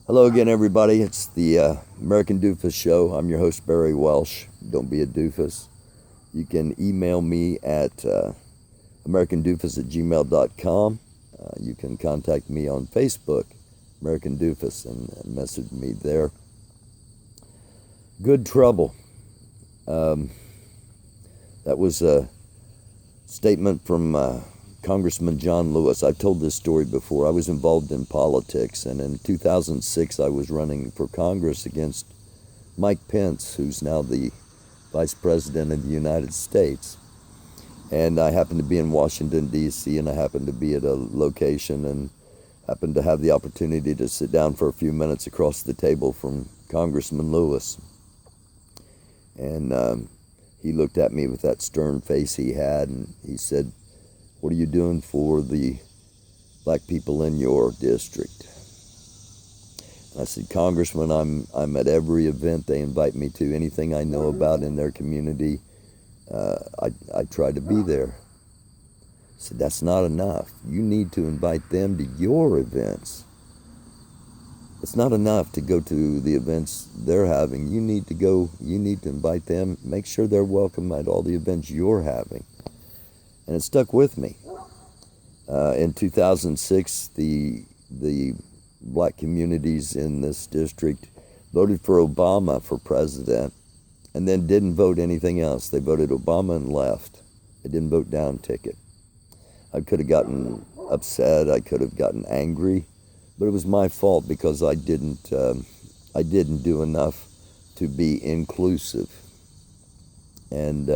Hello again, everybody. It's the American Doofus Show. I'm your host, Barry Welsh. Don't be a doofus. You can email me at americandoofus@gmail.com. You can contact me on Facebook, American Doofus, and message me there. Good trouble. That was a statement from Congressman John Lewis. I've told this story before. I was involved in politics, and in 2006 I was running for Congress against Mike Pence, who's now the Vice President of the United States. And I happened to be in Washington, D.C., and I happened to be at a location and happened to have the opportunity to sit down for a few minutes across the table from Congressman Lewis. And he looked at me with that stern face he had, and he said, "What are you doing for the black people in your district?" And I said, "Congressman, I'm at every event they invite me to. Anything I know about in their community, I try to be there." I said, "That's not enough. You need to invite them to your events. It's not enough to go to the events they're having. You need to invite them, make sure they're welcome at all the events you're having." And it stuck with me. In 2006, the black communities in this district voted for Obama for president and then didn't vote anything else. They voted Obama and left. They didn't vote down ticket. I could have gotten upset. I could have gotten angry, but it was my fault because I didn't do enough to be inclusive. And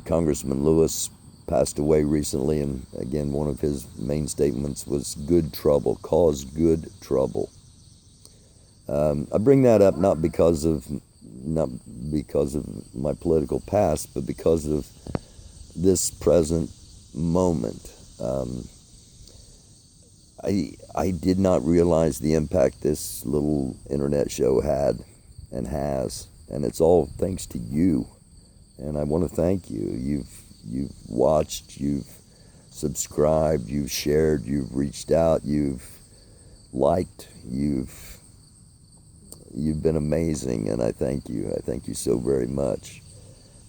Congressman Lewis passed away recently, and again, one of his main statements was "good trouble, cause good trouble." I bring that up not because of my political past, but because of this present moment. I did not realize the impact this little internet show had and has, and it's all thanks to you. And I want to thank you. You've watched, you've subscribed, you've shared, you've reached out, you've liked, you've been amazing, and I thank you. I thank you so very much.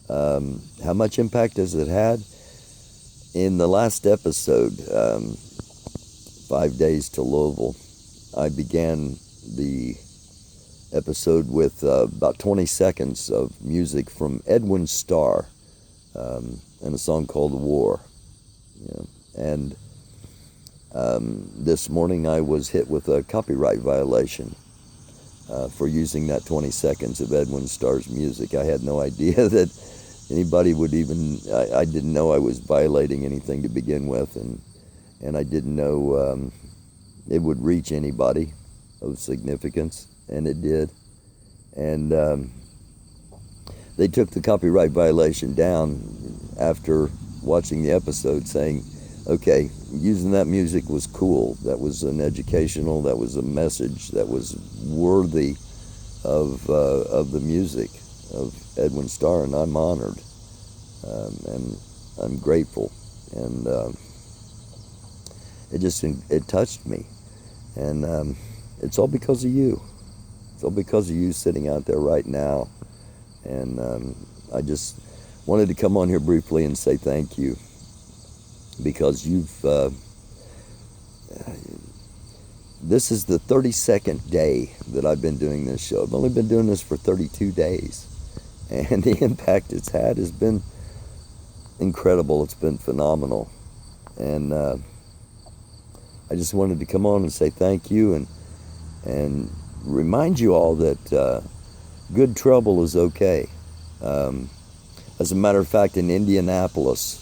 How much impact has it had? In the last episode, 5 Days to Louisville, I began the episode with about 20 seconds of music from Edwin Starr and a song called "War." And this morning I was hit with a copyright violation for using that 20 seconds of Edwin Starr's music. I had no idea that anybody would even, I didn't know I was violating anything to begin with, and I didn't know it would reach anybody of significance. And it did. And they took the copyright violation down after watching the episode, saying, okay, using that music was cool. That was an educational, that was a message that was worthy of the music of Edwin Starr, and I'm honored. And I'm grateful. And it touched me. And it's all because of you. It's all because of you sitting out there right now. And I just wanted to come on here briefly and say thank you, because this is the 32nd day that I've been doing this show. I've only been doing this for 32 days. And the impact it's had has been incredible. It's been phenomenal. And I just wanted to come on and say thank you and remind you all that good trouble is okay. As a matter of fact, in Indianapolis,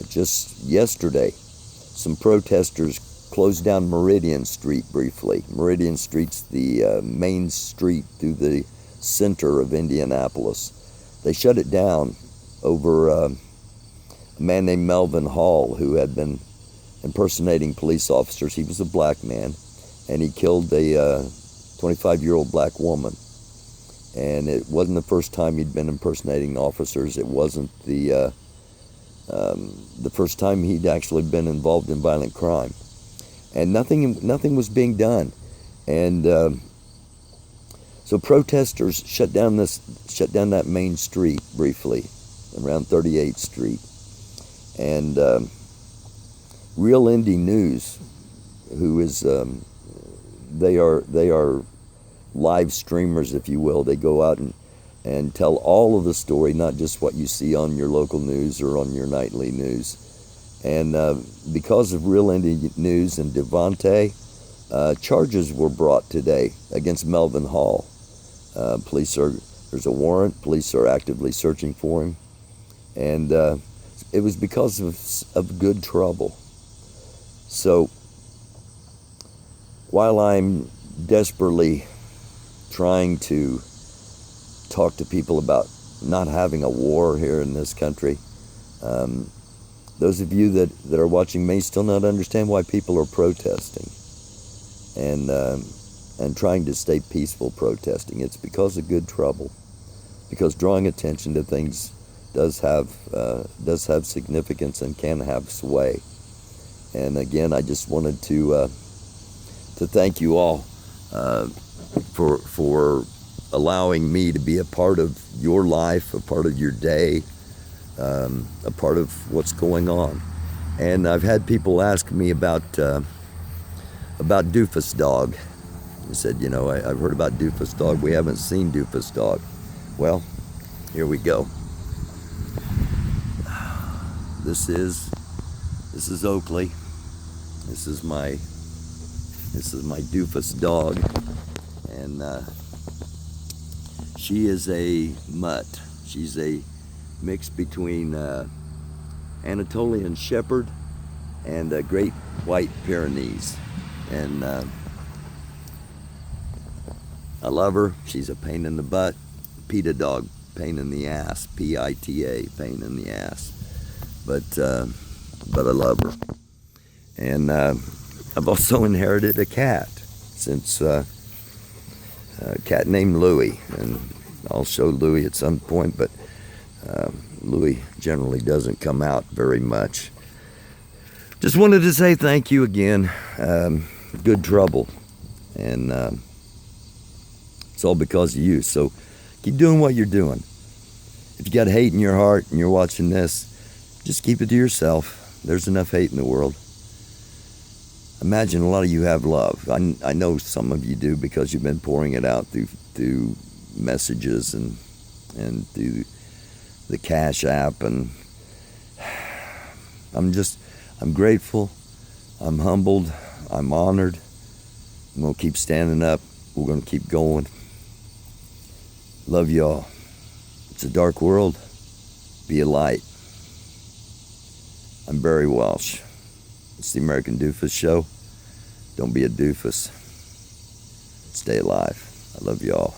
just yesterday, some protesters closed down Meridian Street briefly. Meridian Street's the main street through the center of Indianapolis. They shut it down over a man named Melvin Hall, who had been impersonating police officers. He was a black man, and he killed a 25-year-old black woman. And it wasn't the first time he'd been impersonating officers. It wasn't the first time he'd actually been involved in violent crime. and nothing was being done. And so protesters shut down that main street briefly, around 38th Street, and Real Indie News, who is they are live streamers, if you will. They go out and tell all of the story, not just what you see on your local news or on your nightly news. And because of Real Indie News and Devontae, charges were brought today against Melvin Hall. There's a warrant. Police are actively searching for him. And it was because of good trouble. So while I'm desperately trying to talk to people about not having a war here in this country, those of you that are watching may still not understand why people are protesting and trying to stay peaceful protesting. It's because of good trouble, because drawing attention to things does have significance and can have sway. And again, I just wanted to thank you all for allowing me to be a part of your life, a part of your day, a part of what's going on. And I've had people ask me about Doofus Dog. They said, I've heard about Doofus Dog. We haven't seen Doofus Dog. Well, here we go. This is Oakley. This is my Doofus Dog, and she is a mutt. She's a mix between Anatolian Shepherd and a Great White Pyrenees, and I love her. She's a pain in the butt. PETA dog, pain in the ass. PITA, pain in the ass. But I love her. And I've also inherited a cat since a cat named Louie, and I'll show Louie at some point, but Louie generally doesn't come out very much. Just wanted to say thank you again. Good trouble, and it's all because of you. So keep doing what you're doing. If you got hate in your heart and you're watching this, just keep it to yourself. There's enough hate in the world. Imagine a lot of you have love. I know some of you do, because you've been pouring it out through messages and through the Cash App, and I'm grateful, I'm humbled, I'm honored. I'm gonna keep standing up. We're gonna keep going. Love y'all. It's a dark world. Be a light. I'm Barry Walsh. It's the American Doofus Show. Don't be a doofus. Stay alive. I love y'all.